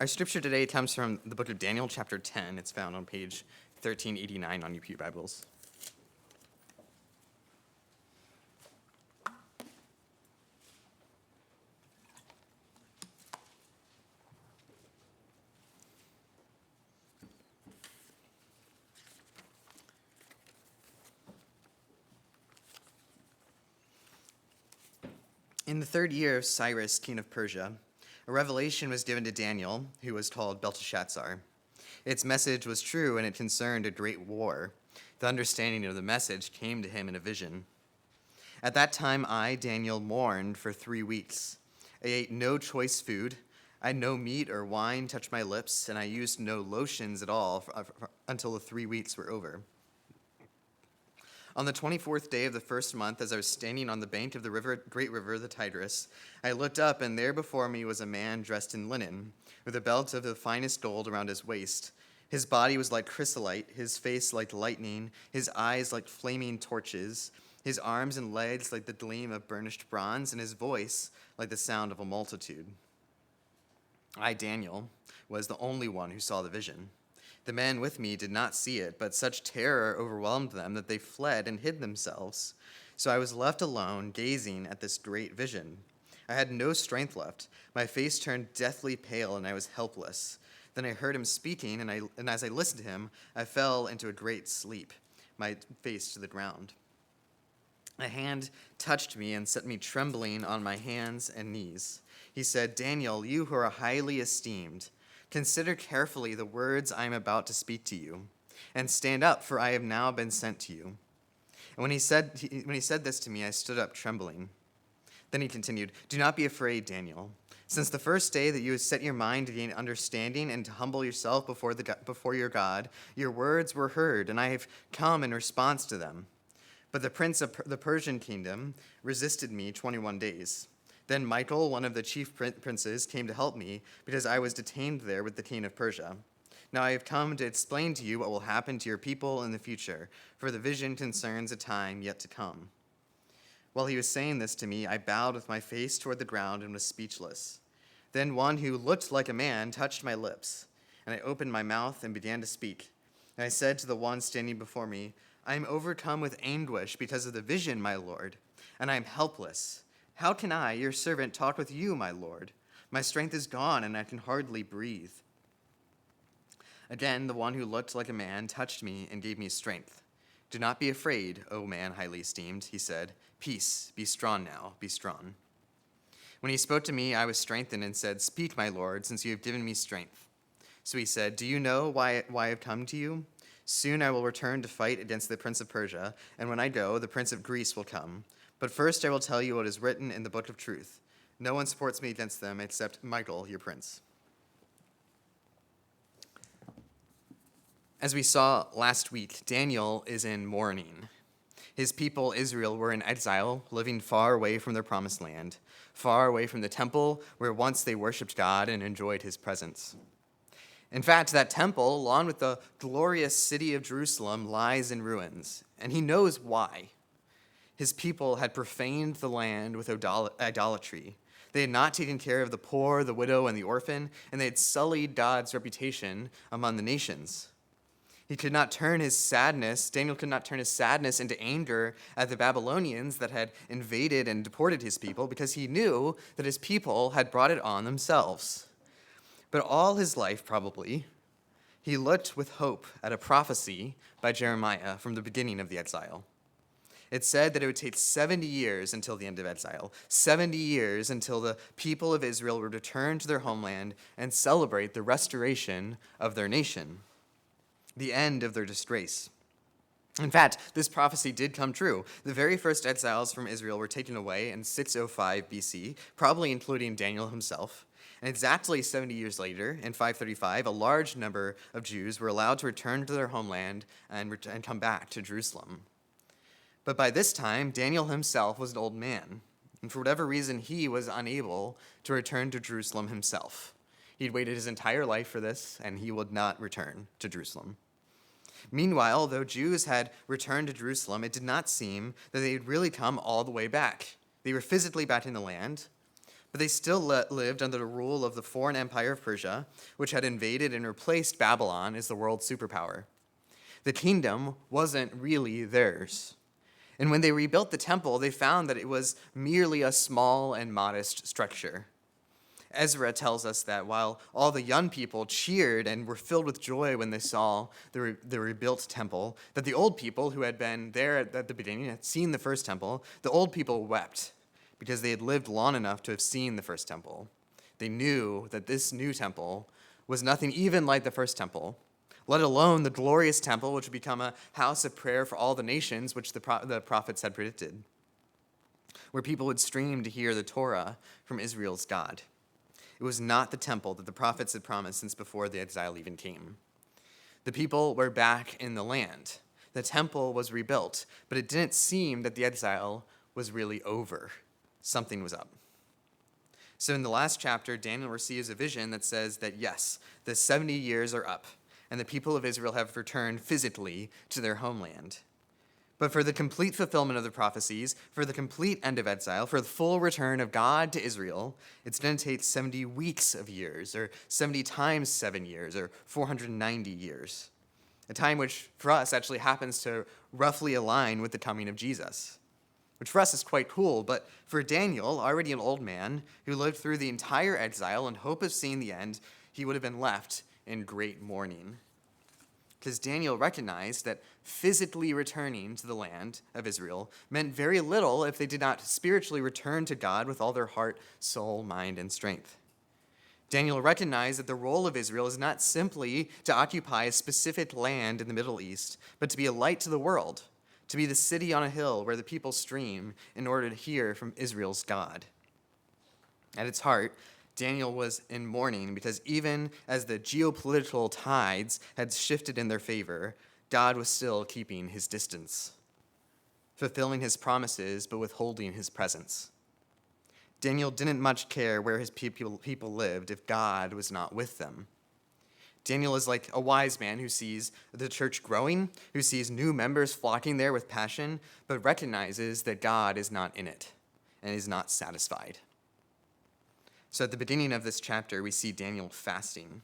Our scripture today comes from the book of Daniel, chapter 10. It's found on page 1389 on your Pew Bibles. In the third year of Cyrus, king of Persia, a revelation was given to Daniel, who was called Belteshazzar. Its message was true, and it concerned a great war. The understanding of the message came to him in a vision. At that time, I, Daniel, mourned for 3 weeks. I ate no choice food. I had no meat or wine touch my lips, and I used no lotions at all until the 3 weeks were over. On the 24th day of the first month, as I was standing on the bank of the great river, the Tigris, I looked up, and there before me was a man dressed in linen, with a belt of the finest gold around his waist. His body was like chrysolite, his face like lightning, his eyes like flaming torches, his arms and legs like the gleam of burnished bronze, and his voice like the sound of a multitude. I, Daniel, was the only one who saw the vision. The men with me did not see it, but such terror overwhelmed them that they fled and hid themselves. So I was left alone, gazing at this great vision. I had no strength left. My face turned deathly pale, and I was helpless. Then I heard him speaking, and as I listened to him, I fell into a great sleep, my face to the ground. A hand touched me and set me trembling on my hands and knees. He said, "Daniel, you who are highly esteemed, consider carefully the words I am about to speak to you, and stand up, for I have now been sent to you." And when he said this to me, I stood up trembling. Then he continued, "Do not be afraid, Daniel. Since the first day that you have set your mind to gain understanding and to humble yourself before your God, your words were heard, and I have come in response to them. But the prince of the Persian kingdom resisted me 21 days. Then Michael, one of the chief princes, came to help me because I was detained there with the king of Persia. Now I have come to explain to you what will happen to your people in the future, for the vision concerns a time yet to come." While he was saying this to me, I bowed with my face toward the ground and was speechless. Then one who looked like a man touched my lips, and I opened my mouth and began to speak. And I said to the one standing before me, "I am overcome with anguish because of the vision, my Lord, and I am helpless. How can I, your servant, talk with you, my Lord? My strength is gone, and I can hardly breathe." Again, the one who looked like a man touched me and gave me strength. "Do not be afraid, O man highly esteemed," he said. "Peace, be strong now, be strong." When he spoke to me, I was strengthened and said, "Speak, my Lord, since you have given me strength." So he said, "Do you know why I have come to you? Soon I will return to fight against the prince of Persia, and when I go, the prince of Greece will come. But first I will tell you what is written in the book of truth. No one supports me against them except Michael, your prince." As we saw last week, Daniel is in mourning. His people, Israel, were in exile, living far away from their promised land, far away from the temple where once they worshiped God and enjoyed his presence. In fact, that temple, along with the glorious city of Jerusalem, lies in ruins, and he knows why. His people had profaned the land with idolatry. They had not taken care of the poor, the widow, and the orphan, and they had sullied God's reputation among the nations. Daniel could not turn his sadness into anger at the Babylonians that had invaded and deported his people, because he knew that his people had brought it on themselves. But all his life, probably, he looked with hope at a prophecy by Jeremiah from the beginning of the exile. It said that it would take 70 years until the end of exile, 70 years until the people of Israel would return to their homeland and celebrate the restoration of their nation, the end of their disgrace. In fact, this prophecy did come true. The very first exiles from Israel were taken away in 605 BC, probably including Daniel himself. And exactly 70 years later, in 535, a large number of Jews were allowed to return to their homeland and come back to Jerusalem. But by this time, Daniel himself was an old man, and for whatever reason, he was unable to return to Jerusalem himself. He'd waited his entire life for this, and he would not return to Jerusalem. Meanwhile, though Jews had returned to Jerusalem, it did not seem that they had really come all the way back. They were physically back in the land, But they still lived under the rule of the foreign empire of Persia, which had invaded and replaced Babylon as the world's superpower. The kingdom wasn't really theirs. And when they rebuilt the temple, they found that it was merely a small and modest structure. Ezra tells us that while all the young people cheered and were filled with joy when they saw the rebuilt temple, that the old people who had been there at the beginning, had seen the first temple, the old people wept because they had lived long enough to have seen the first temple. They knew that this new temple was nothing even like the first temple, let alone the glorious temple which would become a house of prayer for all the nations, which the prophets had predicted, where people would stream to hear the Torah from Israel's God. It was not the temple that the prophets had promised since before the exile even came. The people were back in the land. The temple was rebuilt, but it didn't seem that the exile was really over. Something was up. So in the last chapter, Daniel receives a vision that says that yes, the 70 years are up, and the people of Israel have returned physically to their homeland. But for the complete fulfillment of the prophecies, for the complete end of exile, for the full return of God to Israel, it's going to take 70 weeks of years, or 70 times 7 years, or 490 years. A time which for us actually happens to roughly align with the coming of Jesus, which for us is quite cool, but for Daniel, already an old man who lived through the entire exile in hope of seeing the end, he would have been left in great mourning. Because Daniel recognized that physically returning to the land of Israel meant very little if they did not spiritually return to God with all their heart, soul, mind, and strength. Daniel recognized that the role of Israel is not simply to occupy a specific land in the Middle East, but to be a light to the world, to be the city on a hill where the people stream in order to hear from Israel's God. At its heart, Daniel was in mourning because even as the geopolitical tides had shifted in their favor, God was still keeping his distance, fulfilling his promises but withholding his presence. Daniel didn't much care where his people lived if God was not with them. Daniel is like a wise man who sees the church growing, who sees new members flocking there with passion, but recognizes that God is not in it and is not satisfied. So at the beginning of this chapter, we see Daniel fasting.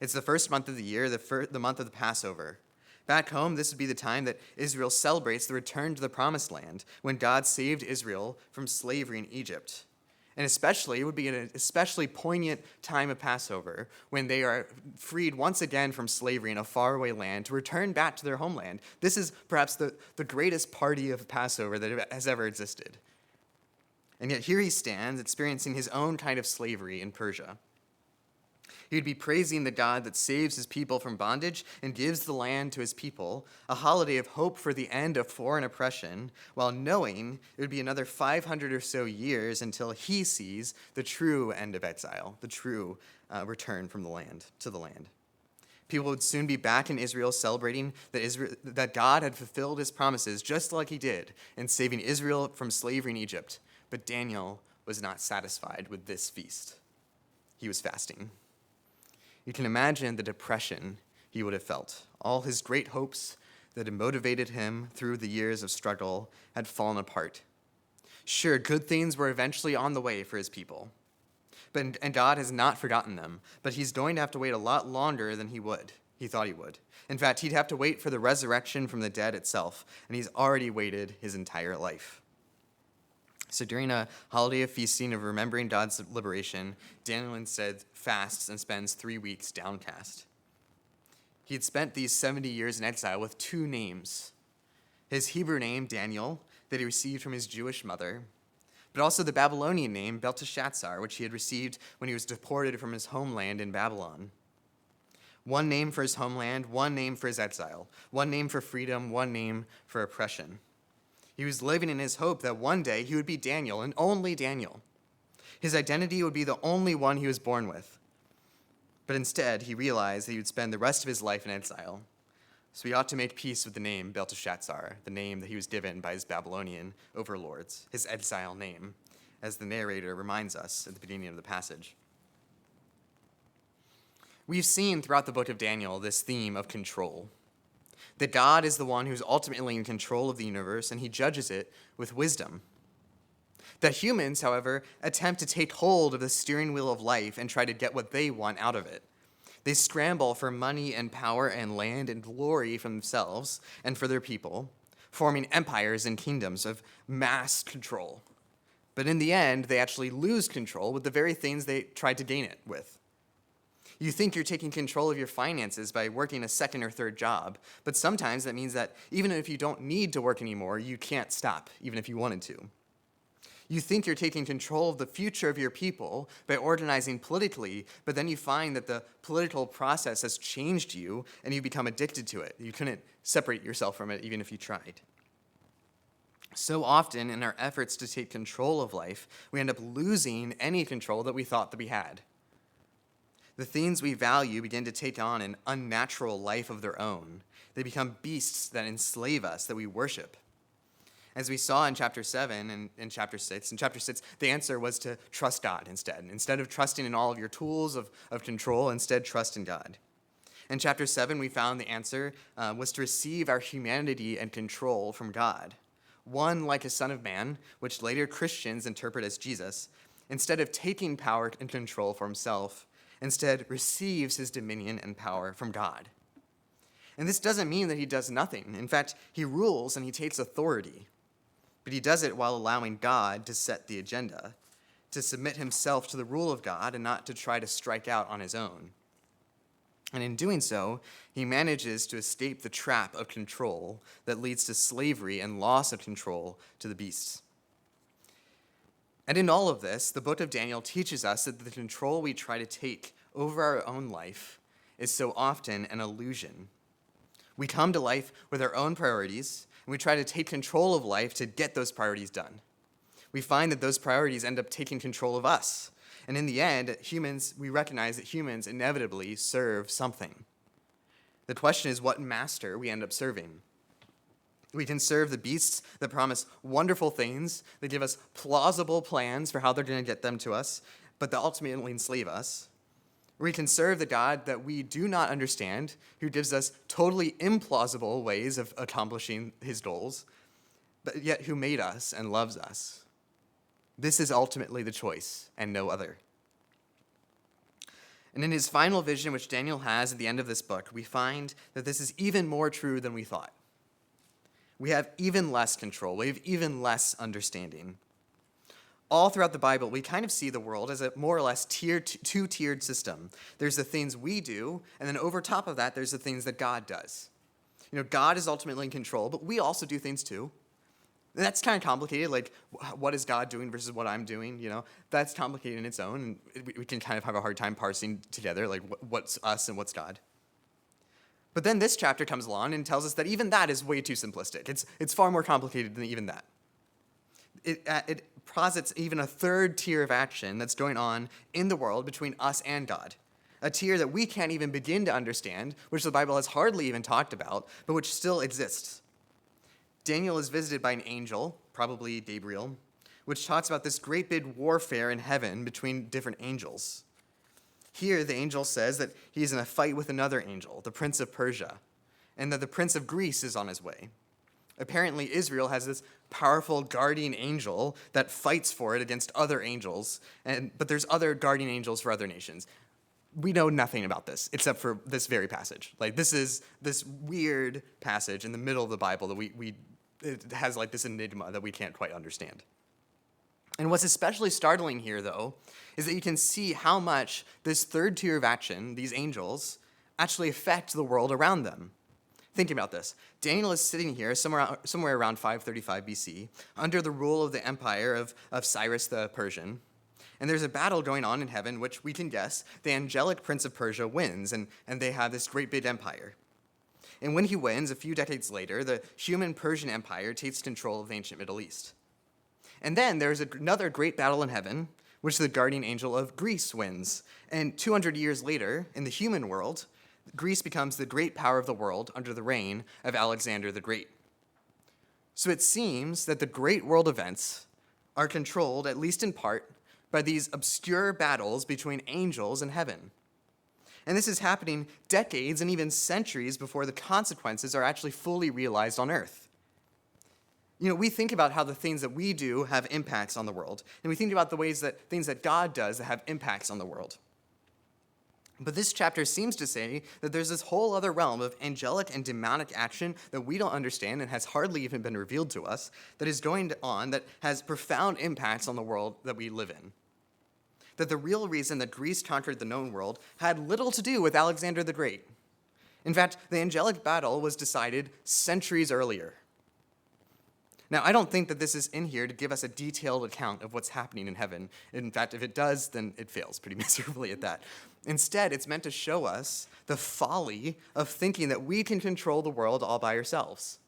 It's the first month of the year, the month of the Passover. Back home, this would be the time that Israel celebrates the return to the Promised Land, when God saved Israel from slavery in Egypt. And especially, it would be an especially poignant time of Passover, when they are freed once again from slavery in a faraway land to return back to their homeland. This is perhaps the greatest party of Passover that has ever existed. And yet here he stands, experiencing his own kind of slavery in Persia. He would be praising the God that saves his people from bondage and gives the land to his people, a holiday of hope for the end of foreign oppression, while knowing it would be another 500 or so years until he sees the true end of exile, the true return from the land to the land. People would soon be back in Israel celebrating that God had fulfilled his promises just like he did in saving Israel from slavery in Egypt. But Daniel was not satisfied with this feast. He was fasting. You can imagine the depression he would have felt. All his great hopes that had motivated him through the years of struggle had fallen apart. Sure, good things were eventually on the way for his people, and God has not forgotten them, but he's going to have to wait a lot longer than he thought he would. In fact, he'd have to wait for the resurrection from the dead itself, and he's already waited his entire life. So during a holiday of feasting, of remembering God's liberation, Daniel instead fasts and spends 3 weeks downcast. He had spent these 70 years in exile with 2 names. His Hebrew name, Daniel, that he received from his Jewish mother, but also the Babylonian name, Belteshazzar, which he had received when he was deported from his homeland in Babylon. One name for his homeland, one name for his exile, one name for freedom, one name for oppression. He was living in his hope that one day he would be Daniel, and only Daniel. His identity would be the only one he was born with. But instead, he realized that he would spend the rest of his life in exile. So he ought to make peace with the name Belteshazzar, the name that he was given by his Babylonian overlords, his exile name, as the narrator reminds us at the beginning of the passage. We've seen throughout the book of Daniel this theme of control. That God is the one who's ultimately in control of the universe, and he judges it with wisdom. That humans, however, attempt to take hold of the steering wheel of life and try to get what they want out of it. They scramble for money and power and land and glory for themselves and for their people, forming empires and kingdoms of mass control. But in the end, they actually lose control with the very things they tried to gain it with. You think you're taking control of your finances by working a second or third job, but sometimes that means that even if you don't need to work anymore, you can't stop, even if you wanted to. You think you're taking control of the future of your people by organizing politically, but then you find that the political process has changed you and you become addicted to it. You couldn't separate yourself from it even if you tried. So often in our efforts to take control of life, we end up losing any control that we thought that we had. The things we value begin to take on an unnatural life of their own. They become beasts that enslave us, that we worship. As we saw in chapter 7 and in chapter 6, the answer was to trust God instead. Instead of trusting in all of your tools of control, instead trust in God. In chapter 7, we found the answer was to receive our humanity and control from God. One like a son of man, which later Christians interpret as Jesus, instead of taking power and control for himself, instead receives his dominion and power from God. And this doesn't mean that he does nothing. In fact, he rules and he takes authority. But he does it while allowing God to set the agenda, to submit himself to the rule of God and not to try to strike out on his own. And in doing so, he manages to escape the trap of control that leads to slavery and loss of control to the beasts. And in all of this, the book of Daniel teaches us that the control we try to take over our own life is so often an illusion. We come to life with our own priorities, and we try to take control of life to get those priorities done. We find that those priorities end up taking control of us. And in the end, we recognize that humans inevitably serve something. The question is what master we end up serving. We can serve the beasts that promise wonderful things, that give us plausible plans for how they're going to get them to us, but that ultimately enslave us. We can serve the God that we do not understand, who gives us totally implausible ways of accomplishing his goals, but yet who made us and loves us. This is ultimately the choice and no other. And in his final vision, which Daniel has at the end of this book, we find that this is even more true than we thought. We have even less control. We have even less understanding. All throughout the Bible, we kind of see the world as a more or less two-tiered system. There's the things we do, and then over top of that, there's the things that God does. God is ultimately in control, but we also do things too. And that's kind of complicated, like what is God doing versus what I'm doing, That's complicated in its own, and we can kind of have a hard time parsing together, like what's us and what's God. But then this chapter comes along and tells us that even that is way too simplistic. It's far more complicated than even that. It posits even a third tier of action that's going on in the world between us and God, a tier that we can't even begin to understand, which the Bible has hardly even talked about, but which still exists. Daniel is visited by an angel, probably Gabriel, which talks about this great big warfare in heaven between different angels. Here, the angel says that he's in a fight with another angel, the prince of Persia, and that the prince of Greece is on his way. Apparently, Israel has this powerful guardian angel that fights for it against other angels, but there's other guardian angels for other nations. We know nothing about this except for this very passage. Like, this is this weird passage in the middle of the Bible that it has like this enigma that we can't quite understand. And what's especially startling here, though, is that you can see how much this third tier of action, these angels, actually affect the world around them. Think about this. Daniel is sitting here somewhere around 535 BC under the rule of the empire of Cyrus the Persian. And there's a battle going on in heaven, which we can guess the angelic prince of Persia wins, and they have this great big empire. And when he wins, a few decades later, the human Persian Empire takes control of the ancient Middle East. And then there's another great battle in heaven, which the guardian angel of Greece wins. And 200 years later, in the human world, Greece becomes the great power of the world under the reign of Alexander the Great. So it seems that the great world events are controlled, at least in part, by these obscure battles between angels in heaven. And this is happening decades and even centuries before the consequences are actually fully realized on earth. We think about how the things that we do have impacts on the world, and we think about the ways that things that God does that have impacts on the world. But this chapter seems to say that there's this whole other realm of angelic and demonic action that we don't understand and has hardly even been revealed to us, that is going on, that has profound impacts on the world that we live in. That the real reason that Greece conquered the known world had little to do with Alexander the Great. In fact, the angelic battle was decided centuries earlier. Now, I don't think that this is in here to give us a detailed account of what's happening in heaven. In fact, if it does, then it fails pretty miserably at that. Instead, it's meant to show us the folly of thinking that we can control the world all by ourselves.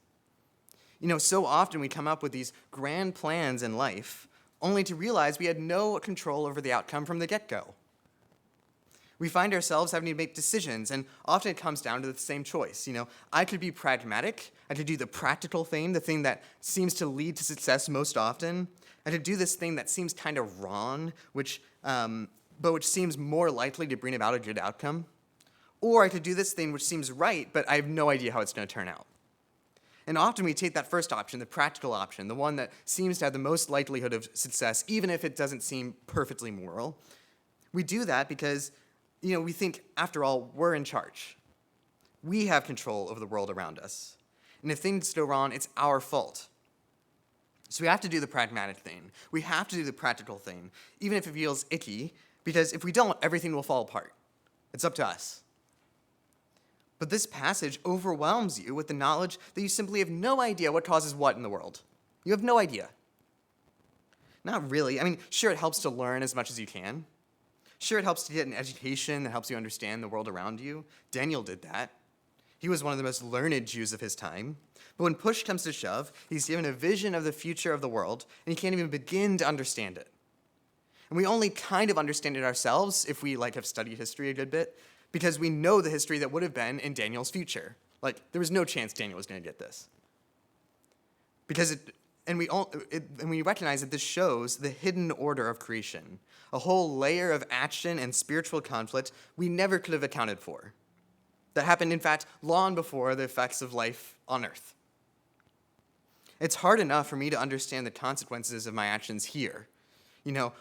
So often we come up with these grand plans in life, only to realize we had no control over the outcome from the get-go. We find ourselves having to make decisions, and often it comes down to the same choice. I could be pragmatic. I could do the practical thing, the thing that seems to lead to success most often. I could do this thing that seems kind of wrong, which seems more likely to bring about a good outcome. Or I could do this thing which seems right, but I have no idea how it's going to turn out. And often we take that first option, the practical option, the one that seems to have the most likelihood of success, even if it doesn't seem perfectly moral. We do that because we think, after all, we're in charge. We have control over the world around us. And if things go wrong, it's our fault. So we have to do the pragmatic thing. We have to do the practical thing, even if it feels icky, because if we don't, everything will fall apart. It's up to us. But this passage overwhelms you with the knowledge that you simply have no idea what causes what in the world. You have no idea. Not really. Sure, it helps to learn as much as you can. Sure, it helps to get an education that helps you understand the world around you. Daniel did that. He was one of the most learned Jews of his time. But when push comes to shove, he's given a vision of the future of the world, and he can't even begin to understand it. And we only kind of understand it ourselves if we have studied history a good bit, because we know the history that would have been in Daniel's future. There was no chance Daniel was going to get this. And we recognize that this shows the hidden order of creation, a whole layer of action and spiritual conflict we never could have accounted for. That happened, in fact, long before the effects of life on Earth. It's hard enough for me to understand the consequences of my actions here.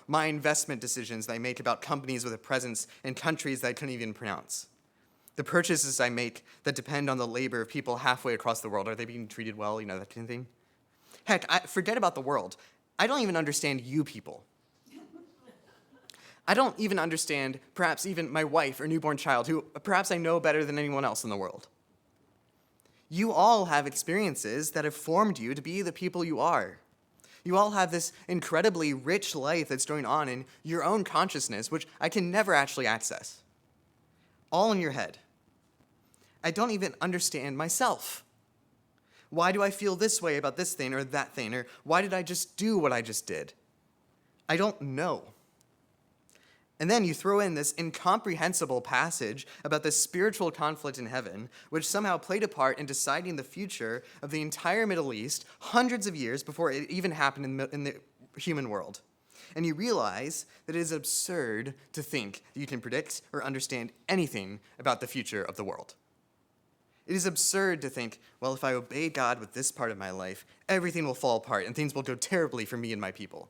My investment decisions that I make about companies with a presence in countries that I couldn't even pronounce. The purchases I make that depend on the labor of people halfway across the world. Are they being treated well? That kind of thing. Heck, forget about the world. I don't even understand you people. I don't even understand perhaps even my wife or newborn child, who perhaps I know better than anyone else in the world. You all have experiences that have formed you to be the people you are. You all have this incredibly rich life that's going on in your own consciousness, which I can never actually access. All in your head. I don't even understand myself. Why do I feel this way about this thing or that thing? Or why did I just do what I just did? I don't know. And then you throw in this incomprehensible passage about the spiritual conflict in heaven, which somehow played a part in deciding the future of the entire Middle East hundreds of years before it even happened in the human world. And you realize that it is absurd to think that you can predict or understand anything about the future of the world. It is absurd to think, well, if I obey God with this part of my life, everything will fall apart and things will go terribly for me and my people.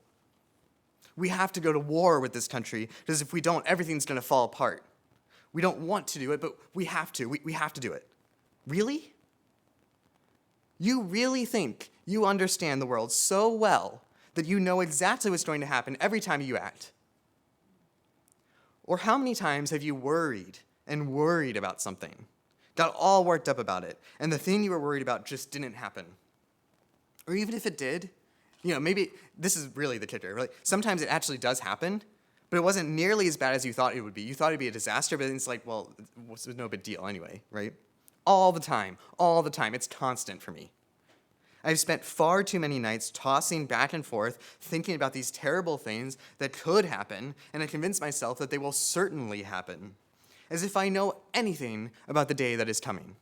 We have to go to war with this country, because if we don't, everything's going to fall apart. We don't want to do it, but we have to. We have to do it. Really? You really think you understand the world so well that you know exactly what's going to happen every time you act? Or how many times have you worried and worried about something, got all worked up about it, and the thing you were worried about just didn't happen? Or even if it did, maybe this is really the kicker. Right? Sometimes it actually does happen, but it wasn't nearly as bad as you thought it would be. You thought it'd be a disaster, but it's well, it's no big deal anyway, right? All the time. It's constant for me. I've spent far too many nights tossing back and forth, thinking about these terrible things that could happen, and I convince myself that they will certainly happen, as if I know anything about the day that is coming.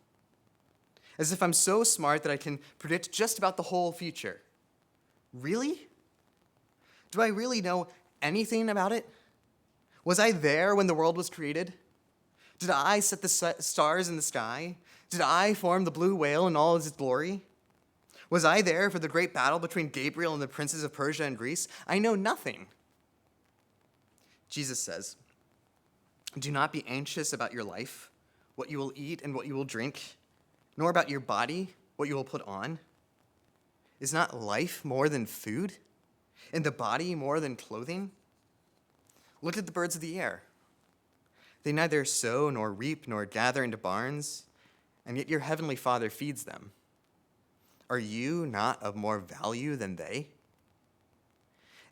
As if I'm so smart that I can predict just about the whole future. Really? Do I really know anything about it? Was I there when the world was created? Did I set the stars in the sky? Did I form the blue whale in all its glory? Was I there for the great battle between Gabriel and the princes of Persia and Greece? I know nothing. Jesus says, do not be anxious about your life, what you will eat and what you will drink, nor about your body, what you will put on. Is not life more than food, and the body more than clothing? Look at the birds of the air. They neither sow nor reap nor gather into barns, and yet your heavenly Father feeds them. Are you not of more value than they?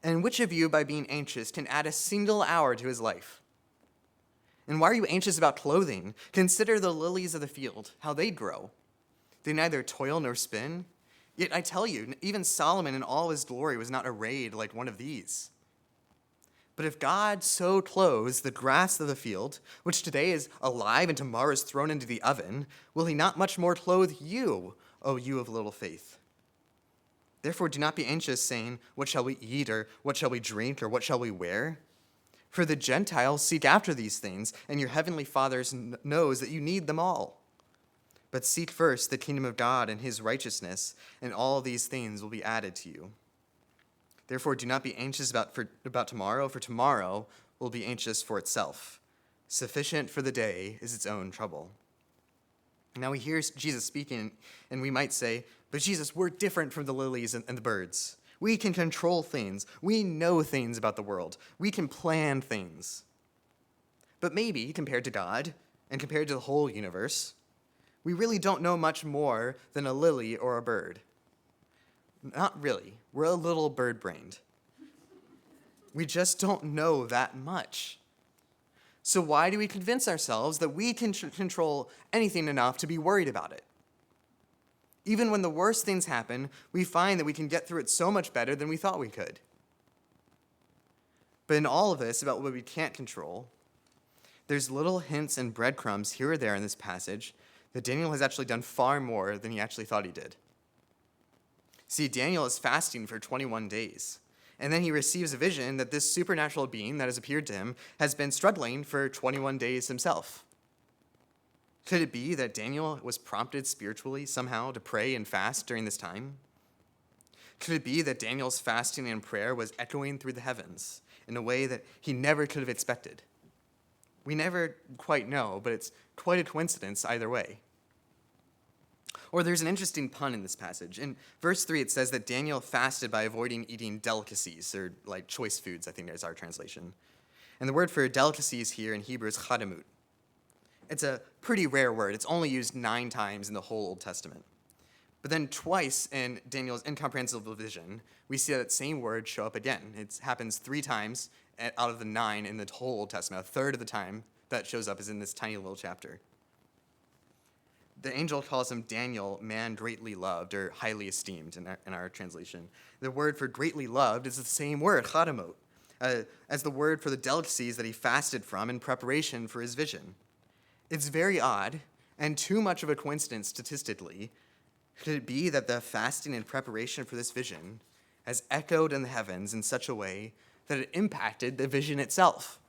And which of you, by being anxious, can add a single hour to his life? And why are you anxious about clothing? Consider the lilies of the field, how they grow. They neither toil nor spin. Yet I tell you, even Solomon in all his glory was not arrayed like one of these. But if God so clothes the grass of the field, which today is alive and tomorrow is thrown into the oven, will he not much more clothe you, O you of little faith? Therefore do not be anxious, saying, what shall we eat, or what shall we drink, or what shall we wear? For the Gentiles seek after these things, and your heavenly Father knows that you need them all. But seek first the kingdom of God and his righteousness, and all these things will be added to you. Therefore do not be anxious about tomorrow, for tomorrow will be anxious for itself. Sufficient for the day is its own trouble. Now we hear Jesus speaking, and we might say, but Jesus, we're different from the lilies and the birds. We can control things. We know things about the world. We can plan things. But maybe, compared to God, and compared to the whole universe, we really don't know much more than a lily or a bird. Not really. We're a little bird-brained. We just don't know that much. So why do we convince ourselves that we can control anything enough to be worried about it? Even when the worst things happen, we find that we can get through it so much better than we thought we could. But in all of this about what we can't control, there's little hints and breadcrumbs here or there in this passage that Daniel has actually done far more than he actually thought he did. See, Daniel is fasting for 21 days, and then he receives a vision that this supernatural being that has appeared to him has been struggling for 21 days himself. Could it be that Daniel was prompted spiritually somehow to pray and fast during this time? Could it be that Daniel's fasting and prayer was echoing through the heavens in a way that he never could have expected? We never quite know, but it's quite a coincidence either way. Or there's an interesting pun in this passage. In verse 3, it says that Daniel fasted by avoiding eating delicacies, or like choice foods, I think is our translation. And the word for delicacies here in Hebrew is chadamut. It's a pretty rare word. It's only used 9 times in the whole Old Testament. But then twice in Daniel's incomprehensible vision, we see that same word show up again. It happens 3 times out of the 9 in the whole Old Testament. A third of the time that shows up is in this tiny little chapter. The angel calls him Daniel, man greatly loved, or highly esteemed in our translation. The word for greatly loved is the same word, chadamot, as the word for the delicacies that he fasted from in preparation for his vision. It's very odd, and too much of a coincidence statistically. Could it be that the fasting and preparation for this vision has echoed in the heavens in such a way that it impacted the vision itself,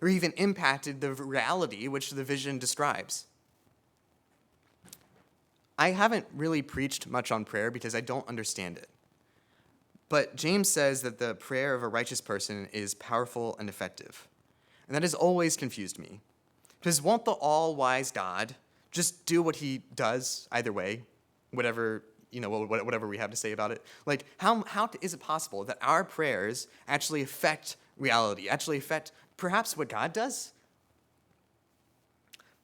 or even impacted the reality which the vision describes? I haven't really preached much on prayer because I don't understand it. But James says that the prayer of a righteous person is powerful and effective. And that has always confused me. Because won't the all-wise God just do what he does either way, whatever we have to say about it? Like, how is it possible that our prayers actually affect reality, actually affect perhaps what God does?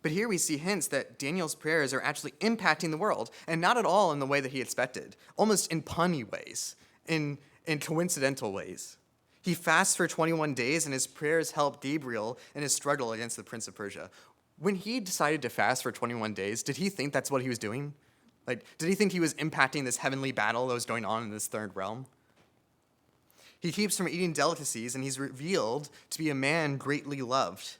But here we see hints that Daniel's prayers are actually impacting the world, and not at all in the way that he expected, almost in punny ways, in coincidental ways. He fasts for 21 days, and his prayers help Gabriel in his struggle against the prince of Persia. When he decided to fast for 21 days, did he think that's what he was doing? Like, did he think he was impacting this heavenly battle that was going on in this third realm? He keeps from eating delicacies, and he's revealed to be a man greatly loved.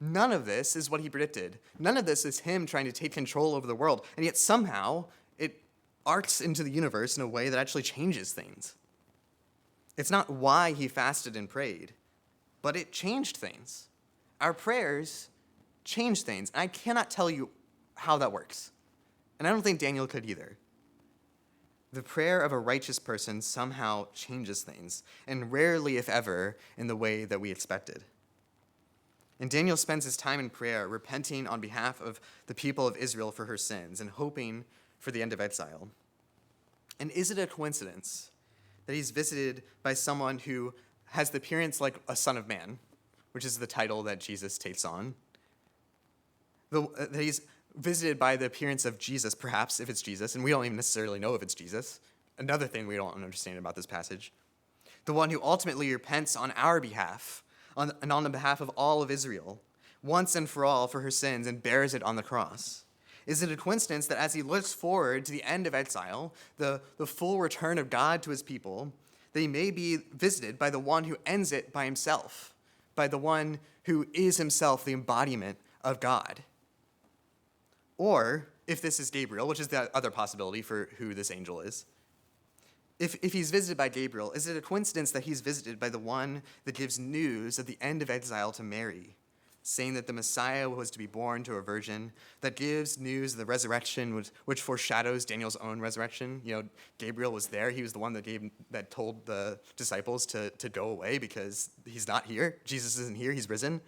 None of this is what he predicted. None of this is him trying to take control over the world, and yet somehow it arcs into the universe in a way that actually changes things. It's not why he fasted and prayed, but it changed things. Our prayers change things, and I cannot tell you how that works. And I don't think Daniel could either. the prayer of a righteous person somehow changes things, and rarely, if ever, in the way that we expected. And Daniel spends his time in prayer, repenting on behalf of the people of Israel for her sins and hoping for the end of exile. And is it a coincidence that he's visited by someone who has the appearance like a son of man, which is the title that Jesus takes on? That he's visited by the appearance of Jesus, perhaps, if it's Jesus, and we don't even necessarily know if it's Jesus. Another thing we don't understand about this passage. The one who ultimately repents on our behalf, and on the behalf of all of Israel, once and for all for her sins, and bears it on the cross. Is it a coincidence that as he looks forward to the end of exile, the full return of God to his people, that he may be visited by the one who ends it by himself, by the one who is himself the embodiment of God? Or, if this is Gabriel, which is the other possibility for who this angel is, if he's visited by Gabriel, is it a coincidence that he's visited by the one that gives news of the end of exile to Mary, saying that the Messiah was to be born to a virgin, that gives news of the resurrection, which foreshadows Daniel's own resurrection? You know, Gabriel was there. He was the one that told the disciples to go away because he's not here. Jesus isn't here. He's risen.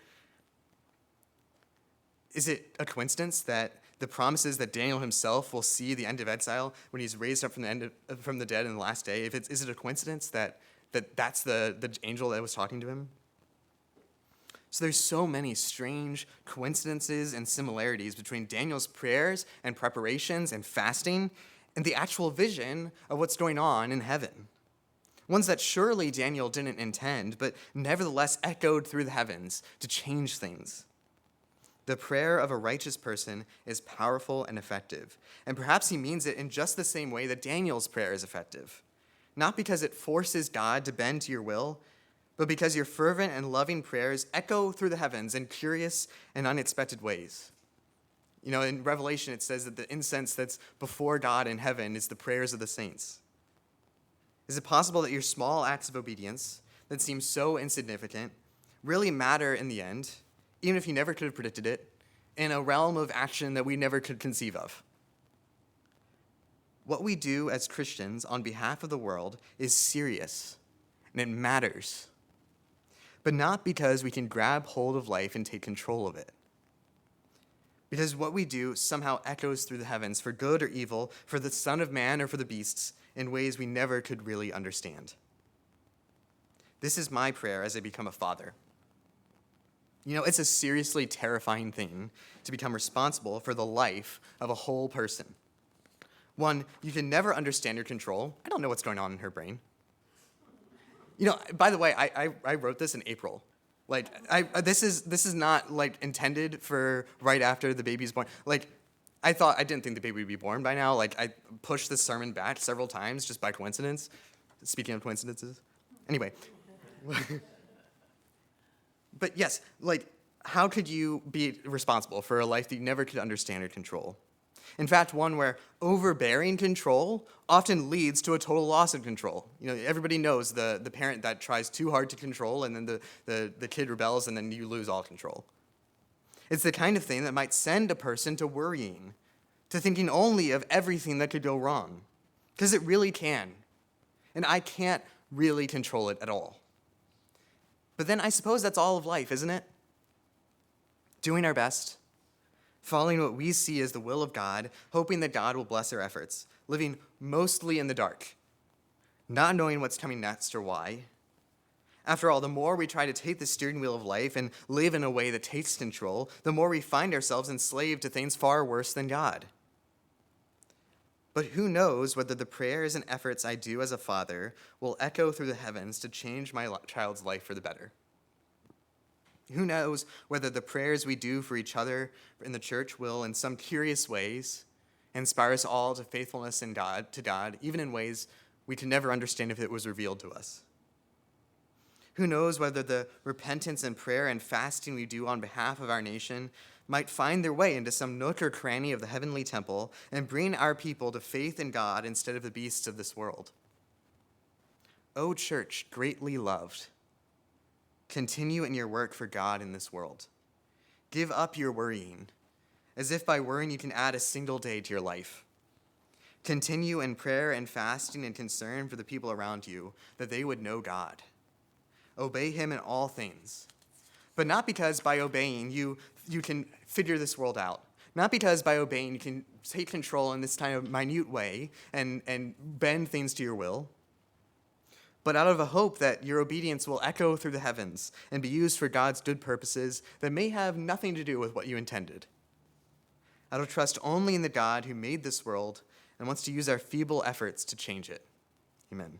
Is it a coincidence that the promises that Daniel himself will see the end of exile when he's raised up from the dead in the last day? Is it a coincidence that that's the angel that was talking to him? So there's so many strange coincidences and similarities between Daniel's prayers and preparations and fasting and the actual vision of what's going on in heaven. Ones that surely Daniel didn't intend, but nevertheless echoed through the heavens to change things. The prayer of a righteous person is powerful and effective, and perhaps he means it in just the same way that Daniel's prayer is effective. Not because it forces God to bend to your will, but because your fervent and loving prayers echo through the heavens in curious and unexpected ways. You know, in Revelation it says that the incense that's before God in heaven is the prayers of the saints. Is it possible that your small acts of obedience that seem so insignificant really matter in the end, even if you never could have predicted it, in a realm of action that we never could conceive of? What we do as Christians on behalf of the world is serious, and it matters. But not because we can grab hold of life and take control of it. Because what we do somehow echoes through the heavens for good or evil, for the Son of Man or for the beasts, in ways we never could really understand. This is my prayer as I become a father. You know, it's a seriously terrifying thing to become responsible for the life of a whole person. One you can never understand or control. I don't know what's going on in her brain. You know, by the way, I wrote this in April. Like, this is not, like, intended for right after the baby's born. Like, I didn't think the baby would be born by now. Like, I pushed this sermon back several times just by coincidence. Speaking of coincidences. Anyway. But yes, like, how could you be responsible for a life that you never could understand or control? In fact, one where overbearing control often leads to a total loss of control. You know, everybody knows the parent that tries too hard to control, and then the kid rebels, and then you lose all control. It's the kind of thing that might send a person to worrying, to thinking only of everything that could go wrong. Because it really can. And I can't really control it at all. But then I suppose that's all of life, isn't it? Doing our best, following what we see as the will of God, hoping that God will bless our efforts, living mostly in the dark, not knowing what's coming next or why. After all, the more we try to take the steering wheel of life and live in a way that takes control, the more we find ourselves enslaved to things far worse than God. But who knows whether the prayers and efforts I do as a father will echo through the heavens to change my child's life for the better? Who knows whether the prayers we do for each other in the church will, in some curious ways, inspire us all to faithfulness in God, even in ways we can never understand if it was revealed to us? Who knows whether the repentance and prayer and fasting we do on behalf of our nation might find their way into some nook or cranny of the heavenly temple and bring our people to faith in God instead of the beasts of this world? O church, greatly loved, continue in your work for God in this world. Give up your worrying, as if by worrying you can add a single day to your life. Continue in prayer and fasting and concern for the people around you, that they would know God. Obey him in all things, but not because by obeying you can figure this world out. Not because by obeying you can take control in this kind of minute way and bend things to your will, but out of a hope that your obedience will echo through the heavens and be used for God's good purposes that may have nothing to do with what you intended. Out of trust only in the God who made this world and wants to use our feeble efforts to change it. Amen.